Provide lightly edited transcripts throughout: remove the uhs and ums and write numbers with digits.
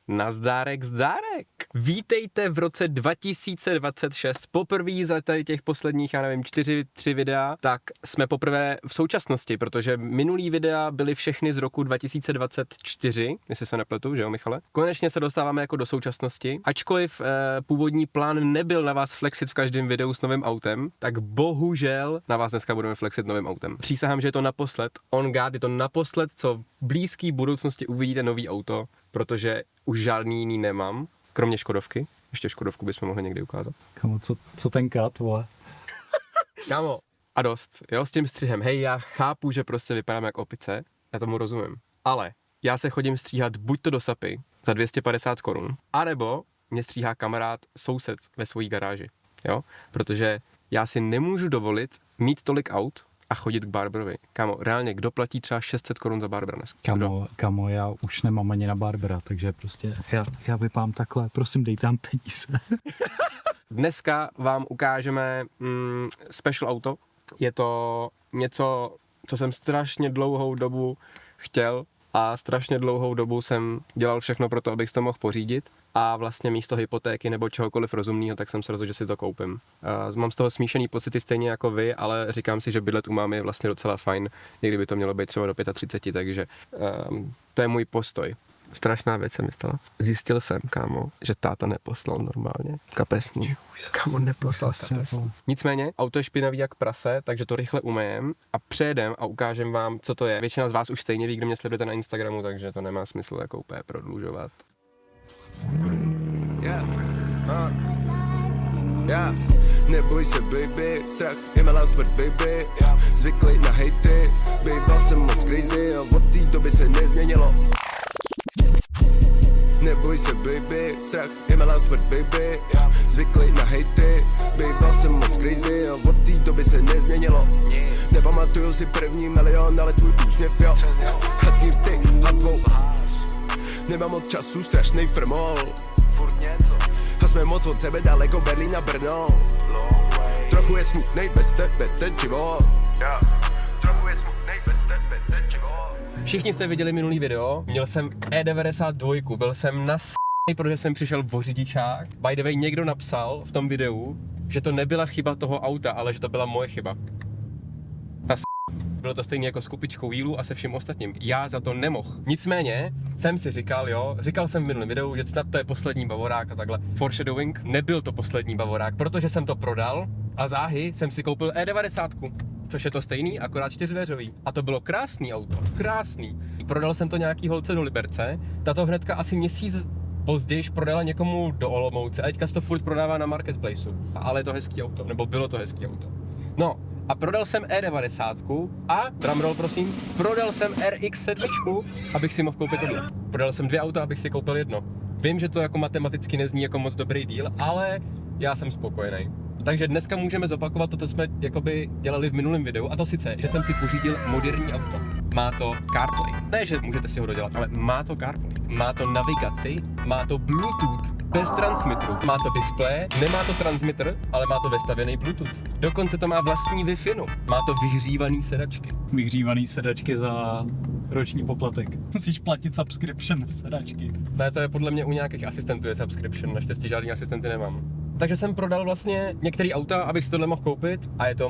Nazdárek zdárek! Vítejte v roce 2026. Poprvé za tady těch posledních, 3 videa, tak jsme poprvé v současnosti, protože minulý videa byly všechny z roku 2024, jestli se nepletu, že jo, Michale? Konečně se dostáváme jako do současnosti. Ačkoliv původní plán nebyl na vás flexit v každém videu s novým autem, tak bohužel na vás dneska budeme flexit novým autem. Přísahám, že je to naposled, on God, je to naposled, co v blízké budoucnosti uvidíte nový auto, protože už žádný jiný nemám, kromě Škodovky. Ještě Škodovku bychom mohli někdy ukázat. Kamo, co ten kat, vole? Kámo, a dost, jo, s tím střihem. Hej, já chápu, že prostě vypadám jak opice, já tomu rozumím. Ale já se chodím stříhat buď to do Sapy za 250 korun, anebo mě stříhá kamarád, soused ve svojí garáži, jo? Protože já si nemůžu dovolit mít tolik aut a chodit k barberovi. Kámo, reálně, kdo platí třeba 600 korun za barbera dneska? Kamo, já už nemám ani na barbera, takže prostě já vypám takhle, prosím, dejte tam peníze. Dneska vám ukážeme special auto. Je to něco, co jsem strašně dlouhou dobu chtěl a strašně dlouhou dobu jsem dělal všechno pro to, abych to mohl pořídit a vlastně místo hypotéky nebo čehokoliv rozumného, tak jsem se rozhodl, že si to koupím. Mám z toho smíšený pocity stejně jako vy, ale říkám si, že bydlet u mámy je vlastně docela fajn, někdy by to mělo být třeba do 35, takže to je můj postoj. Strašná věc se mi stala. Zjistil jsem, kámo, že táta neposlal normálně kapesní. Kámo, neposlal kapesní. Nicméně, auto je špinavý jak prase, takže to rychle umejem a přejedem a ukážem vám, co to je. Většina z vás už stejně ví, kdo mě sledujete na Instagramu, takže to nemá smysl jako úplně prodlužovat. Neboj se, baby, strach je malá smrt, baby. Zvyklý na hejty, býval jsem moc crazy a od té doby se nezměnilo. Neboj se, baby, strach je malá smrt, baby. Zvyklý na hejty, býval jsem moc crazy a od té doby se nezměnilo. Nepamatuju si první milion, ale tvůj úsměv, jo. Hatýr ty, hatvou. Nemám moc času, strašnej frmol. Furt něco. A jsme moc od sebe daleko, Berlín a Brno. Trochu je smutnej bez tebe ten život. Trochu je smutnej bez tebe ten život. Všichni jste viděli minulý video, měl jsem E92, byl jsem protože jsem přišel o řidičák. By the way, někdo napsal v tom videu, že to nebyla chyba toho auta, ale že to byla moje chyba. Bylo to stejně jako s kupičkou jílu a se vším ostatním. Já za to nemohl. Nicméně jsem si říkal jsem v minulém videu, že snad to je poslední bavorák a takhle. Foreshadowing, nebyl to poslední bavorák, protože jsem to prodal a záhy jsem si koupil E90, což je to stejný, akorát 4dveřový. A to bylo krásný auto, krásný. Prodal jsem to nějaký holce do Liberce, tato hnedka asi měsíc později prodala někomu do Olomouce a teďka se to furt prodává na marketplaceu. Ale je to hezký auto, nebo bylo to hezký auto. No, a prodal jsem E90 a, drumroll prosím, prodal jsem RX7, abych si mohl koupit tohle. Prodal jsem 2 auta, abych si koupil jedno. Vím, že to jako matematicky nezní jako moc dobrý deal, ale já jsem spokojený. Takže dneska můžeme zopakovat to, co jsme jakoby dělali v minulém videu, a to sice, že jsem si pořídil moderní auto. Má to CarPlay. Ne, že můžete si ho dodělat, ale má to CarPlay. Má to navigaci, má to Bluetooth bez transmitru. Má to displeje, nemá to transmitter, ale má to vestavěný Bluetooth. Dokonce to má vlastní Wi-Fi. Má to vyhřívaný sedačky. Vyhřívaný sedačky za roční poplatek. Musíš platit subscription na sedačky. Ne, to je podle mě u nějakých asistentů je subscription, naštěstí žádný asistenty nemám. Takže jsem prodal vlastně některé auta, abych si tohle mohl koupit a je to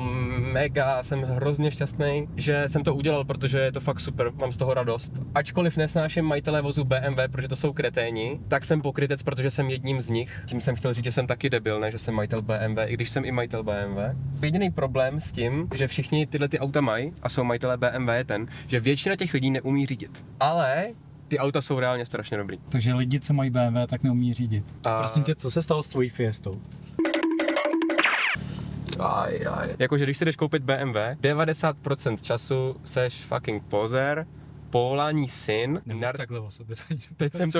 mega, jsem hrozně šťastný, že jsem to udělal, protože je to fakt super, mám z toho radost. Ačkoliv nesnáším majitele vozu BMW, protože to jsou kreténi, tak jsem pokrytec, protože jsem jedním z nich. Tím jsem chtěl říct, že jsem taky debil, ne, že jsem majitel BMW, i když jsem i majitel BMW. Jediný problém s tím, že všichni tyhle ty auta mají a jsou majitelé BMW je ten, že většina těch lidí neumí řídit. Ale ty auta jsou reálně strašně dobrý. Takže lidi, co mají BMW, tak neumí řídit. Prosím tě, co se stalo s tvojí Fiestou? Jakože když si jdeš koupit BMW, 90% času seš fucking poser, povolání syn. Takhle o sobě. Teď jsem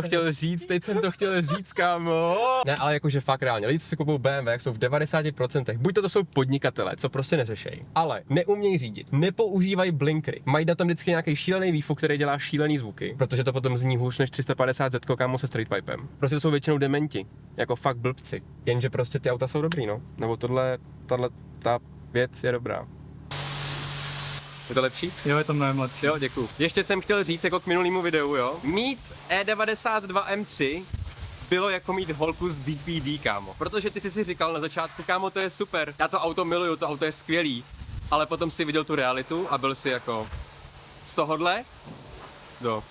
to chtěl říct, kámo. Ne, ale jakože fakt reálně, lidi, co si kupují BMW, jak jsou v 90%, buď to jsou podnikatelé, co prostě neřešejí, ale neumějí řídit, nepoužívají blinkry, mají na tom vždycky nějaký šílený výfuk, který dělá šílený zvuky, protože to potom zní hůř než 350 Z kámo se streetpipem. Prostě to jsou většinou dementi, jako fakt blbci, jenže prostě ty auta jsou dobrý, no, nebo ta věc je dobrá. Je to lepší? Jo, je to mnohem lepší. Jo, děkuju. Ještě jsem chtěl říct, jako k minulému videu, jo. Mít E92 M3 bylo jako mít holku z DPD, kámo. Protože ty jsi si říkal na začátku, kámo, to je super, já to auto miluju, to auto je skvělý. Ale potom si viděl tu realitu a byl si jako z tohohle do.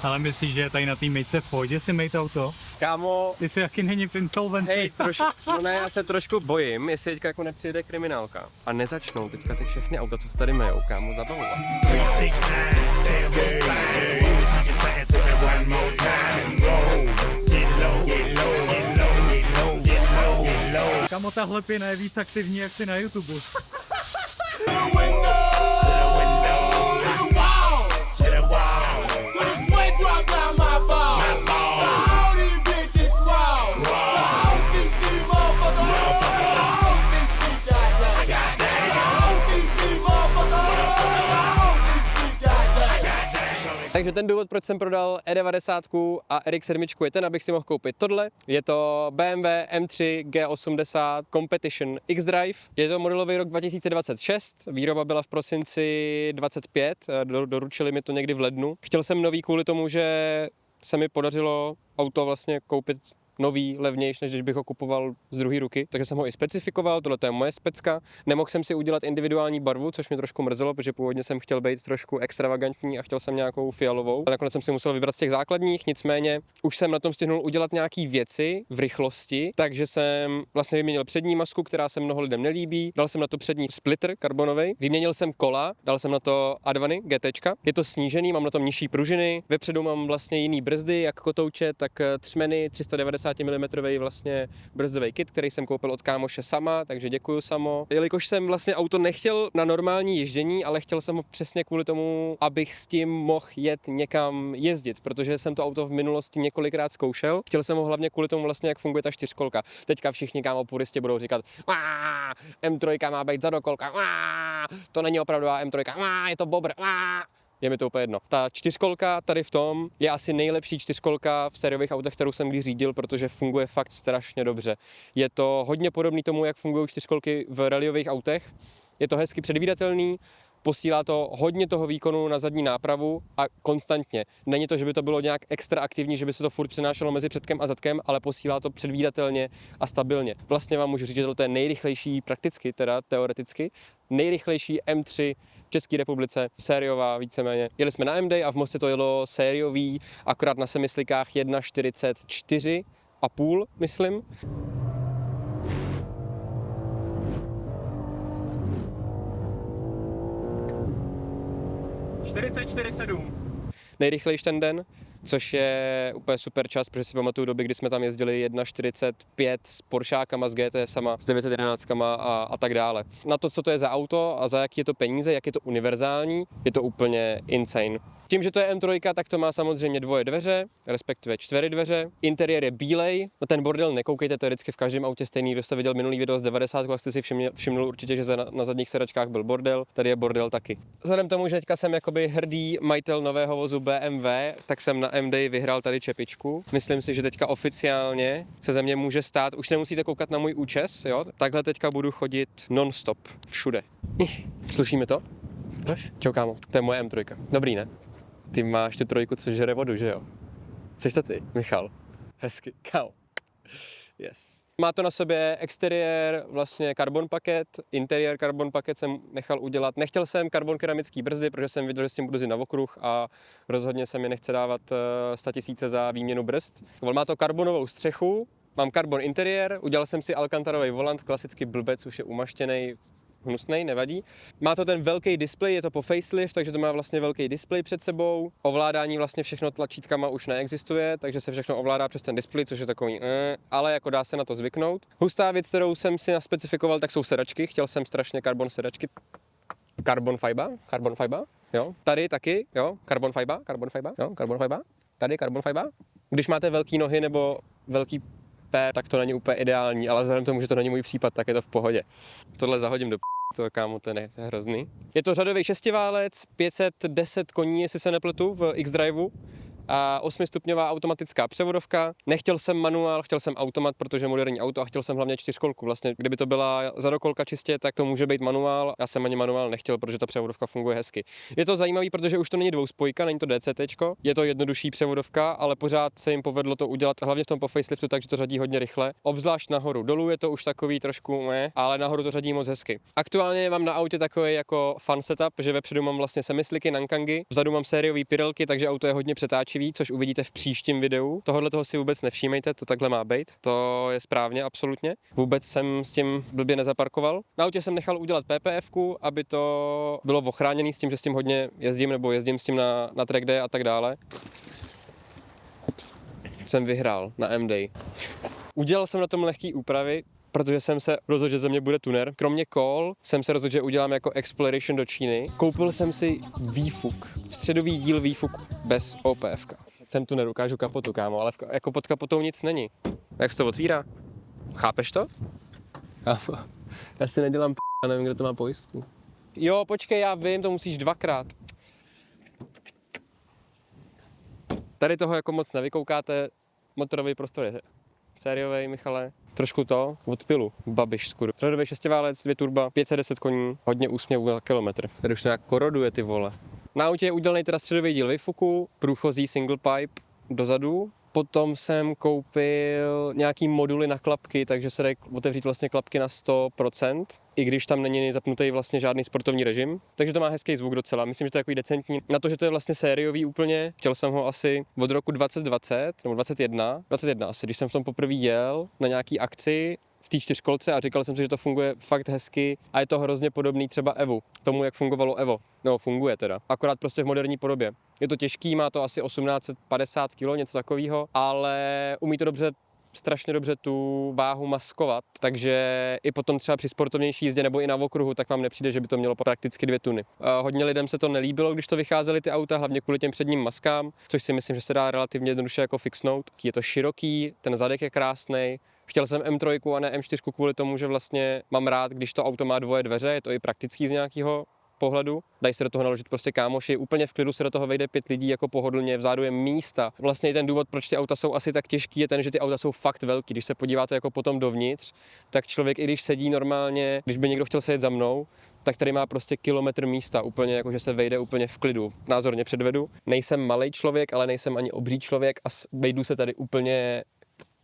Ale myslíš, že tady na té mejce v pohodě si mejt auto? Kámo, Ty si jaký není v insolvenci. hej, no ne, já se trošku bojím, jestli teďka jako nepřijde kriminálka a nezačnou teďka ty všechny auta, co se tady majou, kámo, zabavovat. Kamo, ta hlepina je víc aktivní, jak ty na YouTube. Takže ten důvod, proč jsem prodal E90 a RX7 je ten, abych si mohl koupit tohle. Je to BMW M3 G80 Competition X-Drive. Je to modelový rok 2026, výroba byla v prosinci 25, doručili mi to někdy v lednu. Chtěl jsem nový kvůli tomu, že se mi podařilo auto vlastně koupit nový, levnější, než když bych ho kupoval z druhé ruky, takže jsem ho i specifikoval, tohle je moje specka. Nemohl jsem si udělat individuální barvu, což mě trošku mrzelo, protože původně jsem chtěl být trošku extravagantní a chtěl jsem nějakou fialovou. A nakonec jsem si musel vybrat z těch základních, nicméně už jsem na tom stihnul udělat nějaký věci v rychlosti, takže jsem vlastně vyměnil přední masku, která se mnoho lidem nelíbí, dal jsem na to přední splitter karbonový, vyměnil jsem kola, dal jsem na to Advany GTčka. Je to snížený, mám na tom nižší pružiny, vepředu mám vlastně jiný brzdy, jak kotouče, tak třmeny 390 mm vlastně brzdový kit, který jsem koupil od kámoše Sama, takže děkuju Samo. Jelikož jsem vlastně auto nechtěl na normální ježdění, ale chtěl jsem ho přesně kvůli tomu, abych s tím mohl jet někam jezdit, protože jsem to auto v minulosti několikrát zkoušel. Chtěl jsem ho hlavně kvůli tomu vlastně, jak funguje ta čtyřkolka. Teďka všichni kámo puristi budou říkat: M3 má být zadokolka, to není opravdová M3, je to bobr, je mi to úplně jedno. Ta čtyřkolka tady v tom je asi nejlepší čtyřkolka v sériových autech, kterou jsem kdy řídil, protože funguje fakt strašně dobře. Je to hodně podobný tomu, jak fungují čtyřkolky v rallyových autech. Je to hezky předvídatelný, posílá to hodně toho výkonu na zadní nápravu a konstantně. Není to, že by to bylo nějak extra aktivní, že by se to furt přenášelo mezi předkem a zadkem, ale posílá to předvídatelně a stabilně. Vlastně vám můžu říct, že to je nejrychlejší, prakticky teda teoreticky, nejrychlejší M3 v České republice, sériová víceméně. Jeli jsme na MD a v Mostě to jelo sériový, akorát na semislikách 1,44,5, myslím. Nejrychlejší ten den, což je úplně super čas, protože si pamatuju doby, kdy jsme tam jezdili 1,45 s Poršákama, s GTSama, s 911 a tak dále. Na to, co to je za auto a za jaký je to peníze, jak je to univerzální, je to úplně insane. Tím, že to je M3, tak to má samozřejmě dvoje dveře, respektive 4 dveře. Interiér je bílej, na ten bordel nekoukejte, to je vždycky v každém autě stejný. Kdo jste viděl minulý video z 90, jak jste si všimnul určitě, že na zadních sedačkách byl bordel, tady je bordel taky. Vzhledem tomu, že teďka jsem jakoby hrdý majitel nového vozu BMW, tak jsem na MD vyhrál tady čepičku. Myslím si, že teďka oficiálně se ze mě může stát, už nemusíte koukat na můj účes, jo? Takhle teďka budu chodit non-stop, všude. Sluší mi to? Čau kámo, to je moje M3. Dobrý, ne? Ty máš tu trojku, co žere vodu, že jo? Jseš to ty, Michal? Hezky, kámo. Yes. Má to na sobě exteriér, vlastně karbon paket, interiér karbon paket jsem nechal udělat. Nechtěl jsem karbon keramický brzdy, protože jsem viděl, že s tím budu jezdit na okruh a rozhodně se mi nechce dávat 100 000 za výměnu brzd. Má to karbonovou střechu, mám karbon interiér, udělal jsem si alcantarový volant, klasicky blbec, už je umaštěnej, hnusnej, nevadí. Má to ten velký displej, je to po facelift, takže to má vlastně velký displej před sebou. Ovládání vlastně všechno tlačítkama už neexistuje, takže se všechno ovládá přes ten displej, což je takový, ale jako dá se na to zvyknout. Hustá věc, kterou jsem si naspecifikoval, tak jsou sedačky. Chtěl jsem strašně karbon sedačky. Carbon fiber, jo. Tady taky, jo, carbon fiber, jo, carbon fiber. Tady carbon fiber. Když máte velký nohy nebo velký tak to není úplně ideální, ale vzhledem k tomu, že to není můj případ, tak je to v pohodě. Tohle zahodím do to kámo, to je hrozný. Je to řadový šestiválec, 510 koní, jestli se nepletu, v X-Driveu. a 8stupňová automatická převodovka. Nechtěl jsem manuál, chtěl jsem automat, protože moderní auto a chtěl jsem hlavně 4kolku. Vlastně, kdyby to byla zadokolka čistě, tak to může být manuál. Já jsem ani manuál nechtěl, protože ta převodovka funguje hezky. Je to zajímavý, protože už to není dvouspojka, není to DCTčko, je to jednodušší převodovka, ale pořád se jim povedlo to udělat hlavně v tom po faceliftu, takže to řadí hodně rychle. Obzvlášť nahoru. Dolů je to už takový trošku ale nahoru to řadí moc hezky. Aktuálně mám na autě takový jako fun setup, že vepředu mám vlastně semisliky, nankangy, vzadu mám sériové pirelky, takže auto je hodně přetáčivý, což uvidíte v příštím videu. Tohle toho si vůbec nevšímejte, to takhle má být. To je správně, absolutně. Vůbec jsem s tím blbě nezaparkoval. Na autě jsem nechal udělat PPFku, aby to bylo ochráněný s tím, že s tím hodně jezdím s tím na track day a tak dále. Jsem vyhrál na M-Day. Udělal jsem na tom lehký úpravy, protože jsem se rozhodl, že ze mě bude tuner. Kromě kol jsem se rozhodl, že udělám jako exploration do Číny. Koupil jsem si výfuk, středový díl výfuku bez OPF. Jsem tu nedokážu kapotu, kámo, ale jako pod kapotou nic není. Jak se to otvírá? Chápeš to? Já si nedělám já nevím, kdo to má pojistku. Jo, počkej, já vím, to musíš dvakrát. Tady toho jako moc nevykoukáte, motorový prostor je sériový, Michale. Trošku to od pilu, babiš skoro. Řadový šestiválec, 2 turba, 510 koní, hodně úsměvů na kilometr. Tady už nějak koroduje ty vole. Na autě je udělaný teda středový díl výfuku, průchozí single pipe dozadu. Potom jsem koupil nějaký moduly na klapky, takže se dají otevřít vlastně klapky na 100%, i když tam není zapnutý vlastně žádný sportovní režim. Takže to má hezký zvuk docela, myslím, že to je takový decentní. Na to, že to je vlastně sériový úplně, chtěl jsem ho asi od roku 2020, nebo 21 asi, když jsem v tom poprvé jel na nějaký akci, v té 4kolce a říkal jsem si, že to funguje fakt hezky a je to hrozně podobný třeba Evu, tomu, jak fungovalo Evo. No, funguje teda, akorát prostě v moderní podobě. Je to těžký, má to asi 1850 kg, něco takového, ale umí to dobře, strašně dobře tu váhu maskovat, takže i potom třeba při sportovnější jízdě nebo i na okruhu, tak vám nepřijde, že by to mělo prakticky 2 tuny. Hodně lidem se to nelíbilo, když to vycházely ty auta, hlavně kvůli těm předním maskám, což si myslím, že se dá relativně jednoduše jako fixnout. Je to široký, ten zadek je krásný. Chtěl jsem M3 a ne M4 kvůli tomu, že vlastně mám rád, když to auto má 2 dveře, je to i praktický z nějakého pohledu. Dají se do toho naložit prostě kámoši, úplně v klidu se do toho vejde 5 lidí jako pohodlně, vzadu je místa. Vlastně ten důvod, proč ty auta jsou asi tak těžký, je ten, že ty auta jsou fakt velký. Když se podíváte jako potom dovnitř, tak člověk, i když sedí normálně, když by někdo chtěl sedět za mnou, tak tady má prostě kilometr místa, úplně jako, že se vejde úplně v klidu. Názorně předvedu. Nejsem malej člověk, ale nejsem ani obří člověk a vejdu se tady úplně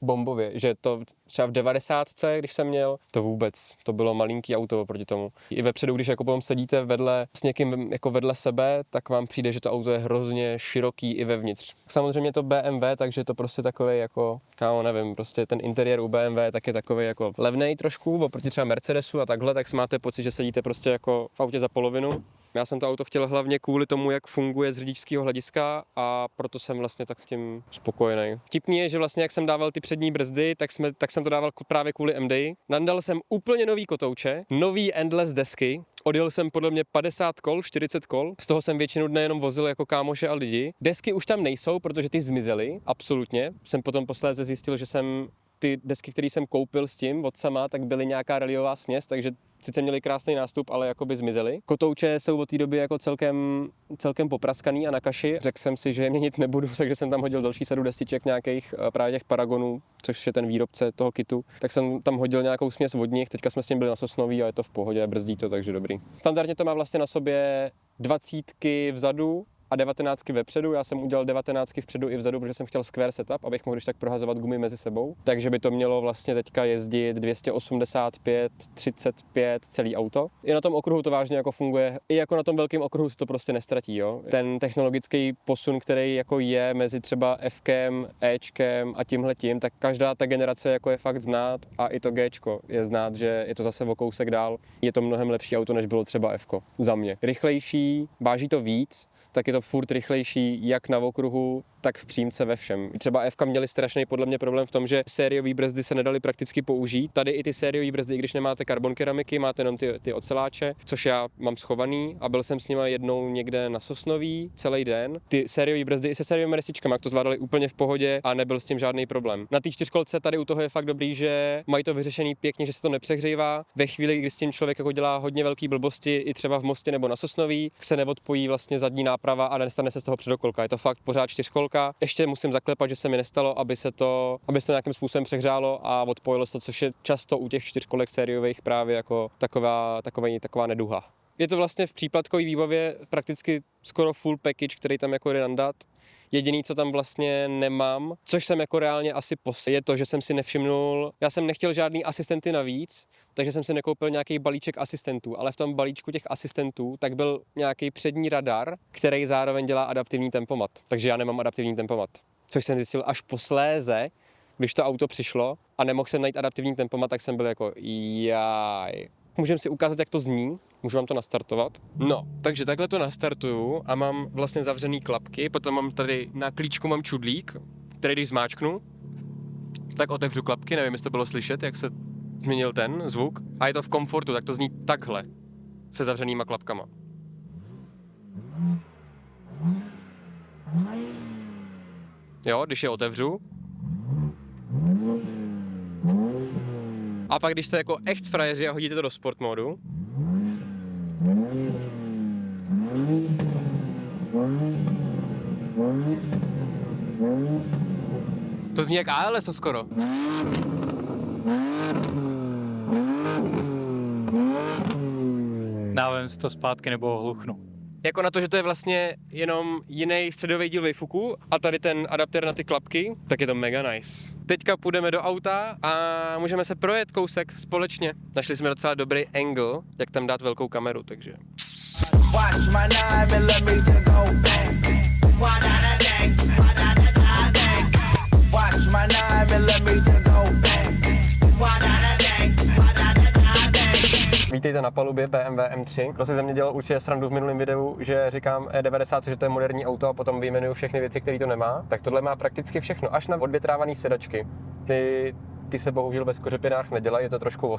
bombově, že to třeba v 90, když jsem měl, to vůbec, to bylo malinký auto proti tomu. I vepředu, když jako potom sedíte vedle s někým jako vedle sebe, tak vám přijde, že to auto je hrozně široký i vevnitř. Samozřejmě to BMW, takže to prostě takový jako, kámo, nevím, prostě ten interiér u BMW tak je takový jako levnej trošku, oproti třeba Mercedesu a takhle, tak máte pocit, že sedíte prostě jako v autě za polovinu. Já jsem to auto chtěl hlavně kvůli tomu, jak funguje z řidičského hlediska a proto jsem vlastně tak s tím spokojený. Vtipný je, že vlastně jak jsem dával ty přední brzdy, tak jsem to dával právě kvůli MD. Nandal jsem úplně nový kotouče, nový endless desky, odjel jsem podle mě 50 kol, 40 kol, z toho jsem většinu dne jenom vozil jako kámoše a lidi. Desky už tam nejsou, protože ty zmizely, absolutně. Jsem potom posléze zjistil, že jsem ty desky, které jsem koupil s tím od sama, tak byly nějaká rallyová směs, takže sice měli krásný nástup, ale jakoby zmizely. Kotouče jsou od té doby jako celkem popraskaný a na kaši. Řekl jsem si, že je měnit nebudu, takže jsem tam hodil další sadu destiček nějakých právě těch Paragonů, což je ten výrobce toho kitu. Tak jsem tam hodil nějakou směs vodních, teďka jsme s tím byli na Sosnoví a je to v pohodě, brzdí to, takže dobrý. Standardně to má vlastně na sobě 20 vzadu a 19 vepředu. Já jsem udělal 19 vpředu i vzadu, protože jsem chtěl square setup, abych mohl když tak prohazovat gumy mezi sebou. Takže by to mělo vlastně teďka jezdit 285, 35 celý auto. I na tom okruhu to vážně jako funguje. I jako na tom velkém okruhu se to prostě nestratí, jo. Ten technologický posun, který jako je mezi třeba Fkem, Ečkem a tímhletím, tak každá ta generace jako je fakt znát a i to Gčko je znát, že je to zase o kousek dál. Je to mnohem lepší auto, než bylo třeba Fko. Za mě. Rychlejší, váží to víc, tak je to furt rychlejší jak na okruhu, tak v přímce ve všem. Třeba Fka měli strašný podle mě problém v tom, že sériové brzdy se nedaly prakticky použít. Tady i ty sériové brzdy, i když nemáte karbon keramiky, máte jenom ty oceláče, což já mám schovaný a byl jsem s nima jednou někde na Sosnoví celý den. Ty sériové brzdy i se sériovými destičkami, jak to zvládali úplně v pohodě a nebyl s tím žádný problém. Na té 4kolce tady u toho je fakt dobrý, že mají to vyřešený pěkně, že se to nepřehřívá. Ve chvíli, kdy s tím člověk jako dělá hodně velký blbosti, i třeba v Mostě nebo na Sosnoví, se neodpojí vlastně zadní náprava a nestane se z toho předokolka. Je to fakt pořád 4kolka. stopka. Ještě musím zaklepat, že se mi nestalo, aby se to nějakým způsobem přehřálo a odpojilo se to, což je často u těch 4kolek sériových právě jako taková neduha. Je to vlastně v příplatkové výbavě prakticky skoro full package, který tam jako jde nandat. Jediný, co tam vlastně nemám, což jsem jako reálně asi je to, že jsem si nevšimnul, já jsem nechtěl žádný asistenty navíc, takže jsem si nekoupil nějaký balíček asistentů, ale v tom balíčku těch asistentů tak byl nějaký přední radar, který zároveň dělá adaptivní tempomat, takže já nemám adaptivní tempomat, což jsem zjistil až posléze, když to auto přišlo a nemohl jsem najít adaptivní tempomat, tak jsem byl jako jaj. Můžeme si ukázat, jak to zní, můžu vám to nastartovat. No, takže takhle to nastartuju a mám vlastně zavřený klapky, potom mám tady na klíčku mám čudlík, který když zmáčknu, tak otevřu klapky, nevím, jestli to bylo slyšet, jak se změnil ten zvuk. A je to v komfortu, tak to zní takhle, se zavřenýma klapkama. Jo, když je otevřu. A pak, když jste jako echt frajeři a hodíte to do sport modu, to zní jak ALS skoro. Dávám si to zpátky nebo hluchnu. Jako na to, že to je vlastně jenom jiný středový díl výfuku a tady ten adaptér na ty klapky, tak je to mega nice. Teďka půjdeme do auta a můžeme se projet kousek společně. Našli jsme docela dobrý angle, jak tam dát velkou kameru, takže... Vítejte na palubě BMW M3. Kdo si ze mě dělal určitě srandu v minulém videu, že říkám E90, že to je moderní auto a potom vyjmenuju všechny věci, které to nemá, tak tohle má prakticky všechno, až na odvětrávané sedačky. Ty se bohužel bez kořepinách nedělají, je to trošku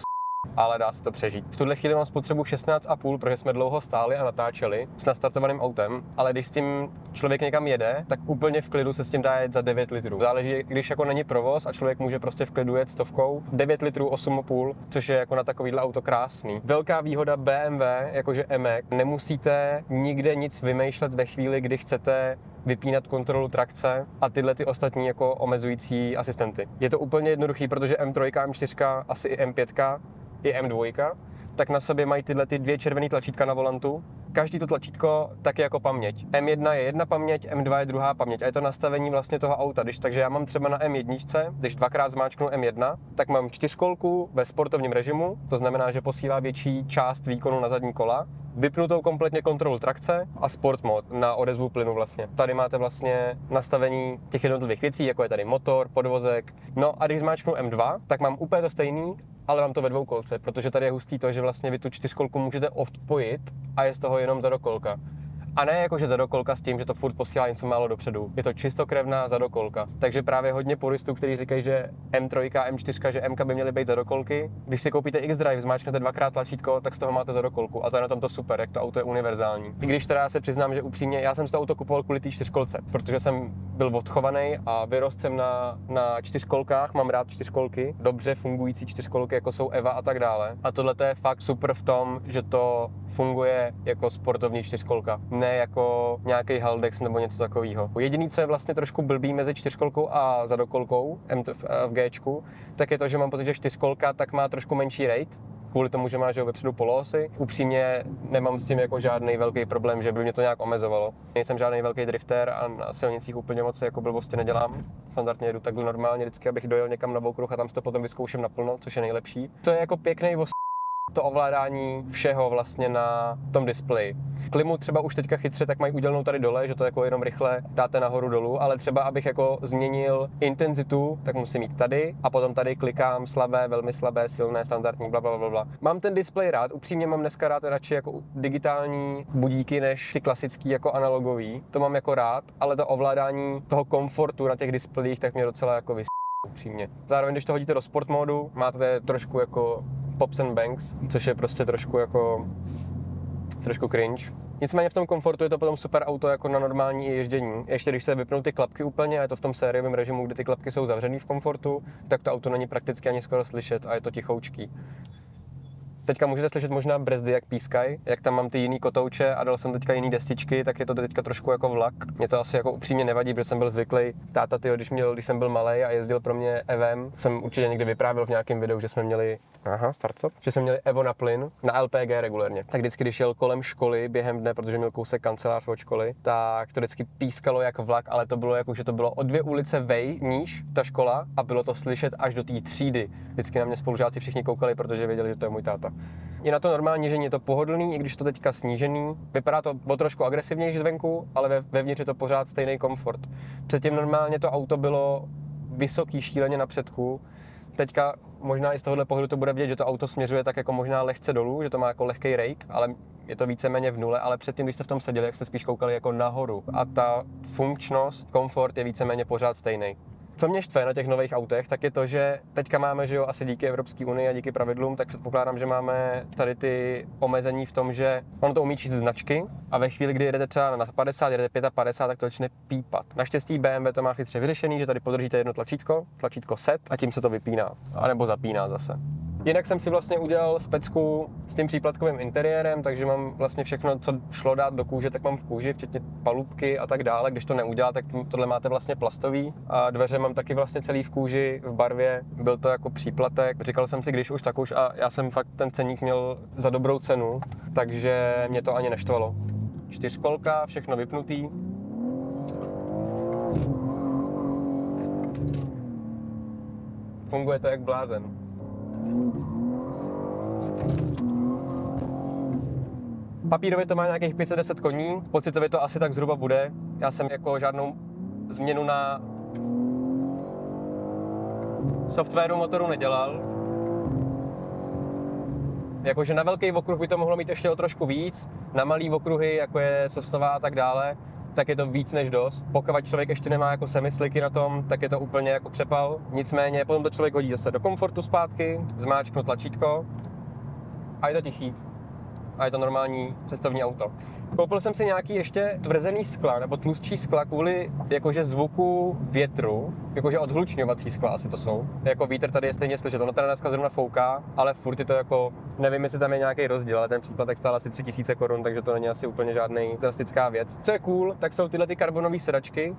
ale dá se to přežít. V tuhle chvíli mám spotřebu 16,5, protože jsme dlouho stáli a natáčeli s nastartovaným autem, ale když s tím člověk někam jede, tak úplně v klidu se s tím dá jet za 9 litrů. Záleží, když jako není provoz a člověk může prostě v klidu jet 100, 9 litrů 8,5, což je jako na takovýhle auto krásný. Velká výhoda BMW, jakože M-ek, nemusíte nikde nic vymýšlet ve chvíli, kdy chcete vypínat kontrolu trakce a tyhle ty ostatní jako omezující asistenty. Je to úplně jednoduchý, protože M3, M4, asi i M5, i M2, tak na sobě mají tyhle ty dvě červené tlačítka na volantu. Každý to tlačítko tak je jako paměť. M1 je jedna paměť, M2 je druhá paměť a je to nastavení vlastně toho auta. Takže já mám třeba na M1, když dvakrát zmáčknu M1, tak mám 4kolku ve sportovním režimu, to znamená, že posílá větší část výkonu na zadní kola, vypnutou kompletně kontrolu trakce a sport mod na odezvu plynu vlastně. Tady máte vlastně nastavení těch jednotlivých věcí, jako je tady motor, podvozek. No a když zmáčknu M2, tak mám úplně to stejný, ale mám to ve dvoukolce, protože tady je hustý to, že vlastně vy tu 4kolku můžete odpojit a je z toho jenom zadokolka. A ne jakože zadokolka s tím, že to furt posílá něco málo dopředu. Je to čistokrevná zadokolka. Takže právě hodně puristů, kteří říkají, že M3, M4, že M by měly být zadokolky. Když si koupíte X-Drive, zmáčknete dvakrát tlačítko, tak z toho máte zadokolku. A to je na tom to super, jak to auto je univerzální. I když teda já se přiznám, že upřímně, já jsem si to auto kupoval kvůli té 4kolce, protože jsem byl odchovaný a vyrost jsem na 4kolkách, mám rád 4kolky, dobře fungující 4kolky, jako jsou Eva a tak dále. A tohle je fakt super v tom, že to funguje jako sportovní 4kolka. Ne jako nějaký Haldex nebo něco takového. Jediný, co je vlastně trošku blbý mezi 4kolkou a zadokolkou v Gčku, tak je to, že mám pocit, že 4kolka tak má trošku menší rate, kvůli tomu, že má vepředu poloosy. Upřímně nemám s tím jako žádný velký problém, že by mě to nějak omezovalo. Nejsem žádný velký drifter a na silnicích úplně moc jako blbosti nedělám. Standardně jedu takhle normálně vždycky, abych dojel někam na okruh a tam si to potom vyzkouším naplno, což je nejlepší. Co je jako pěkný to ovládání všeho vlastně na tom displeji. Klimu třeba už teďka chytře tak mají udělanou tady dole, že to jako jenom rychle dáte nahoru dolů, ale třeba abych jako změnil intenzitu, tak musím jít tady a potom tady klikám slabé, velmi slabé, silné, standardní, blablabla. Mám ten displej rád, upřímně mám dneska rád radši jako digitální budíky než ty klasický jako analogový. To mám jako rád, ale to ovládání toho komfortu na těch displejích tak mě docela jako upřímně. Zároveň, když to hodíte do sport módu, máte trošku jako Pops and Banks, což je prostě trošku cringe. Nicméně v tom komfortu je to potom super auto jako na normální ježdění. Ještě když se vypnou ty klapky úplně, a je to v tom sériovém režimu, kde ty klapky jsou zavřený v komfortu, tak to auto není prakticky ani skoro slyšet a je to tichoučký. Teďka můžete slyšet možná brzdy, jak pískají, jak tam mám ty jiný kotouče a dal jsem teďka jiný destičky, tak je to teďka trošku jako vlak. Mě to asi jako upřímně nevadí, protože jsem byl zvyklý. Táta, když jsem byl malej a jezdil pro mě Evem, jsem určitě někdy vyprávěl v nějakém videu, že jsme měli že jsme měli Evo na plyn, na LPG regulérně. Tak vždycky, když jel kolem školy během dne, protože měl kousek kancelář od školy, tak to vždycky pískalo jak vlak, ale to bylo jako, že to bylo o 2 ulice níž ta škola a bylo to slyšet až do té třídy. Vždycky na mě spolužáci všichni koukali, protože věděli, že to je můj táta. Je na to normální, že je to pohodlný, i když to teďka snížený. Vypadá to o trošku agresivnější zvenku, ale vevnitř je to pořád stejný komfort. Předtím normálně to auto bylo vysoký, šíleně na předku. Teďka možná i z tohohle pohledu to bude vidět, že to auto směřuje tak jako možná lehce dolů, že to má jako lehký rejk, ale je to víceméně v nule, ale předtím, když jste v tom seděli, jak jste spíš koukali jako nahoru. A ta funkčnost, komfort je víceméně pořád stejný. Co mě štve na těch nových autech, tak je to, že teďka máme, že jo, asi díky Evropské unii a díky pravidlům, tak předpokládám, že máme tady ty omezení v tom, že ono to umí číst značky a ve chvíli, kdy jedete třeba na 50, jedete 55, tak to začne pípat. Naštěstí BMW to má chytře vyřešený, že tady podržíte jedno tlačítko set a tím se to vypíná, anebo zapíná zase. Jinak jsem si vlastně udělal specku s tím příplatkovým interiérem, takže mám vlastně všechno, co šlo dát do kůže, tak mám v kůži, včetně palubky a tak dále. Když to neudělá, tak tohle máte vlastně plastový. A dveře mám taky vlastně celý v kůži, v barvě. Byl to jako příplatek. Říkal jsem si, když už, tak už a já jsem fakt ten ceník měl za dobrou cenu, takže mě to ani neštvalo. 4kolka, všechno vypnutý. Funguje to jak blázen. Papírově to má nějakých 510 koní, pocitově to asi tak zhruba bude. Já jsem jako žádnou změnu na softwaru motoru nedělal. Jakože na velký okruh by to mohlo mít ještě o trošku víc, na malý okruhy, jako je Sosnová a tak dále, tak je to víc než dost. Pokud člověk ještě nemá jako semisliky na tom, tak je to úplně jako přepal. Nicméně potom to člověk hodí zase do komfortu zpátky, zmáčknu tlačítko a je to tichý. A je to normální cestovní auto. Koupil jsem si nějaký ještě tvrzený skla nebo tlustší skla kvůli jakože zvuku větru, jakože odhlučňovací skla asi to jsou. Jako vítr tady je stejně slyšet, ono teda dneska zrovna fouká, ale furt je to jako, nevím, jestli tam je nějaký rozdíl, ale ten příplatek stál asi 3000 korun, takže to není asi úplně žádný drastická věc. Co je cool, tak jsou tyhle ty karbonové sedačky.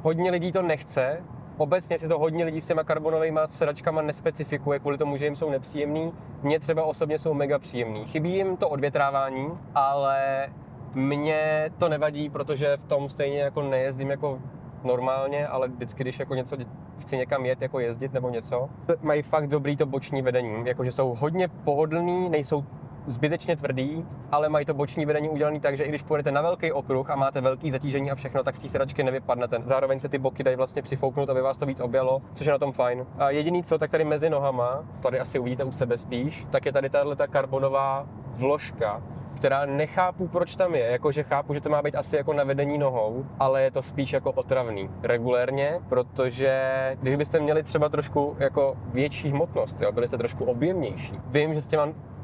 Hodně lidí to nechce. Obecně si to hodně lidí s těma karbonovými sedačkama nespecifikuje, kvůli tomu, že jim jsou nepříjemný. Mně třeba osobně jsou mega příjemný. Chybí jim to odvětrávání, ale mně to nevadí, protože v tom stejně jako nejezdím jako normálně, ale vždycky, když jako něco chci někam jet, jako jezdit nebo něco, mají fakt dobrý to boční vedení, jakože jsou hodně pohodlný, nejsou zbytečně tvrdý, ale mají to boční vedení udělané tak, že i když pojedete na velký okruh a máte velký zatížení a všechno, tak z té sedačky nevypadnete. Zároveň se ty boky dají vlastně přifouknout, aby vás to víc objelo, což je na tom fajn. A jediný co, tak tady mezi nohama, tady asi uvidíte u sebe spíš, tak je tady tato karbonová vložka, která nechápu, proč tam je, jakože chápu, že to má být asi jako na vedení nohou, ale je to spíš jako otravný regulérně, protože když byste měli třeba trošku jako větší hmotnost, jo, byli jste trošku objemnější. Vím,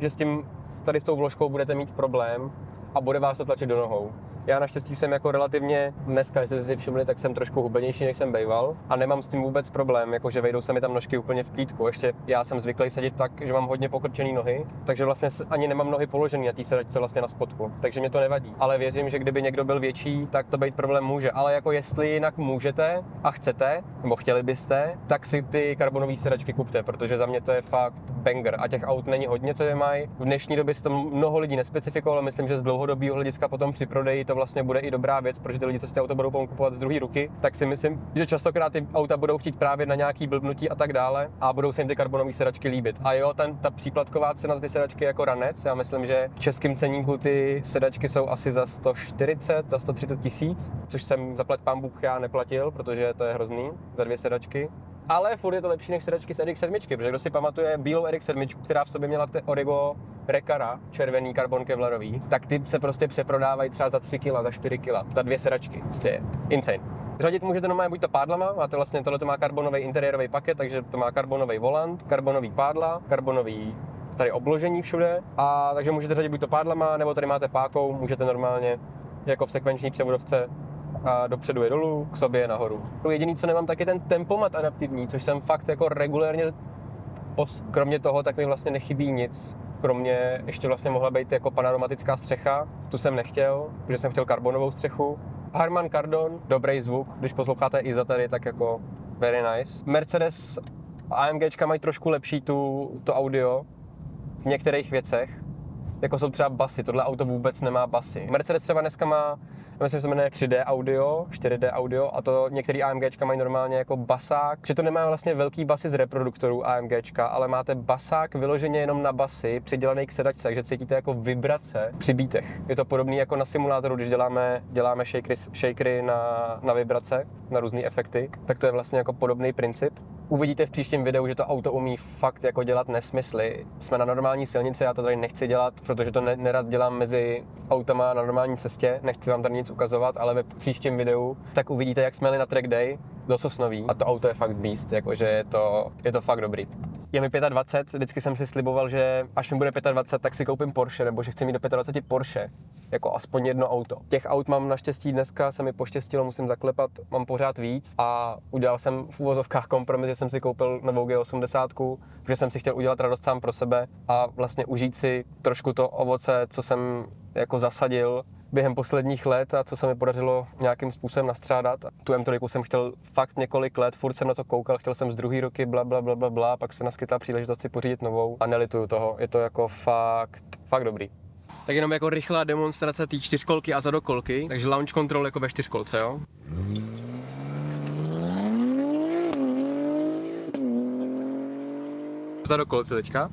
že s tím tady s tou vložkou budete mít problém a bude vás to tlačit do nohou. Já naštěstí jsem jako relativně, dneska, jestli jste si všimli, tak jsem trošku hubenější, než jsem bejval a nemám s tím vůbec problém, jakože vejdou se mi tam nožky úplně v klídku. Ještě já jsem zvyklý sedět tak, že mám hodně pokrčený nohy, takže vlastně ani nemám nohy položený na té sedačce vlastně na spodku, takže mě to nevadí. Ale věřím, že kdyby někdo byl větší, tak to být problém může. Ale jako jestli jinak můžete a chcete, nebo chtěli byste, tak si ty karbonové sedačky kupte, protože za mě to je fakt banger a těch aut není hodně, co je mají. V dnešní době si to mnoho lidí nespecifikovalo, myslím, že z dlouhodobého hlediska potom při prodeji to vlastně bude i dobrá věc, protože ty lidi, co si ty auto budou kupovat z druhé ruky, tak si myslím, že častokrát ty auta budou chtít právě na nějaký blbnutí a tak dále a budou se jim ty karbonové sedačky líbit. A jo, ta příplatková cena za ty sedačky je jako ranec. Já myslím, že v českém ceníku ty sedačky jsou asi za 140, za 130 tisíc, což jsem zaplať pán Bůh já neplatil, protože to je hrozný za 2 sedačky. Ale furt je to lepší než sedačky z RX-7, protože kdo si pamatuje bílou RX-7, která v sobě měla Origo Reccara, červený karbon kevlarový, tak ty se prostě přeprodávají třeba za 3 kg, za 4 kg, za 2 sedačky. Prostě insane. Řadit můžete normálně buď to pádlama, máte vlastně tohle má karbonový interiérový paket, takže to má karbonový volant, karbonový pádla, karbonový tady obložení všude, a takže můžete řadit buď to pádlama, nebo tady máte pákou, můžete normálně jako v sekvenční převodovce a dopředu je dolů, k sobě je nahoru. Jediný, co nemám, tak je ten tempomat adaptivní, což jsem fakt jako regulérně, kromě toho, tak mi vlastně nechybí nic v kromě ještě vlastně mohla být jako panoramatická střecha, tu jsem nechtěl, protože jsem chtěl karbonovou střechu. Harman Kardon, dobrý zvuk, když posloucháte Iza tady, tak jako very nice. Mercedes a AMGčka mají trošku lepší to audio v některých věcech, jako jsou třeba basy, tohle auto vůbec nemá basy. Mercedes třeba dneska má, myslím, že se jmenuje 3D audio, 4D audio a to některý AMGčka mají normálně jako basák, že to nemá vlastně velký basy z reproduktorů AMGčka, ale máte basák vyloženě jenom na basy, přidělaný k sedačce, takže cítíte jako vibrace při beatech. Je to podobný jako na simulátoru, když děláme shakery na vibrace, na různé efekty, tak to je vlastně jako podobný princip. Uvidíte v příštím videu, že to auto umí fakt jako dělat nesmysly. Jsme na normální silnici, já to tady nechci dělat, protože to nerad dělám mezi autama na normální cestě, nechci vám tady nic ukazovat, ale ve příštím videu tak uvidíte, jak jsme jeli na track day do Sosnoví a to auto je fakt beast, jakože je to fakt dobrý. Je mi 25, vždycky jsem si sliboval, že až mi bude 25, tak si koupím Porsche, nebo že chci mít do 25 Porsche, jako aspoň jedno auto. Těch aut mám naštěstí dneska, se mi poštěstilo, musím zaklepat, mám pořád víc a udělal jsem v uvozovkách kompromis, že jsem si koupil novou G80, protože jsem si chtěl udělat radost sám pro sebe a vlastně užít si trošku to ovoce, co jsem jako zasadil během posledních let a co se mi podařilo nějakým způsobem nastřádat. Tu M3 jsem chtěl fakt několik let, furt jsem na to koukal, chtěl jsem z druhý roky, bla, pak se naskytla příležitost si pořídit novou a nelituju toho, je to jako fakt dobrý. Tak jenom jako rychlá demonstrace té čtyřkolky a zadokolky, takže launch control jako ve čtyřkolce, jo? Zadokolce teďka.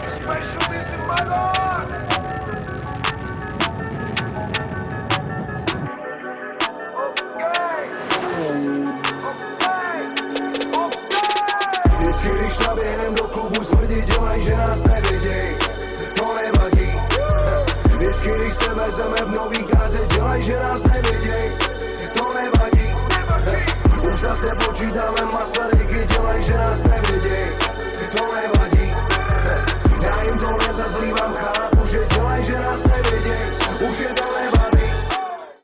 Specialties in my life. Vždycky, když naběhnem do klubu, smrdí dělaj, že nás neviděj. To nevadí. Vždycky, když se vezeme v nový káze, dělaj, že nás neviděj. To nevadí. Už zase počítáme Masaryky, dělaj, že nás neviděj. To nevadí. Já jim to nezazlívám, chápu, že dělaj, že nás neviděj. Už je to nevadí.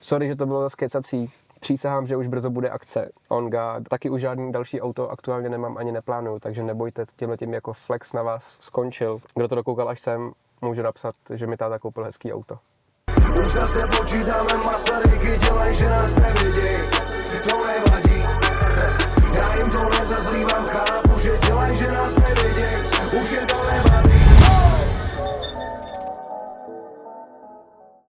Sorry, že to bylo zase kecací. Přísahám, že už brzo bude akce On God. Taky už žádný další auto aktuálně nemám ani neplánuju, takže nebojte, tímhletím jako flex na vás skončil. Kdo to dokoukal až sem, může napsat, že mi táta koupil hezký auto. Už zase počítáme Masaryky, dělaj, že nás neviděj. To nevadí. Já jim to nezazlívám.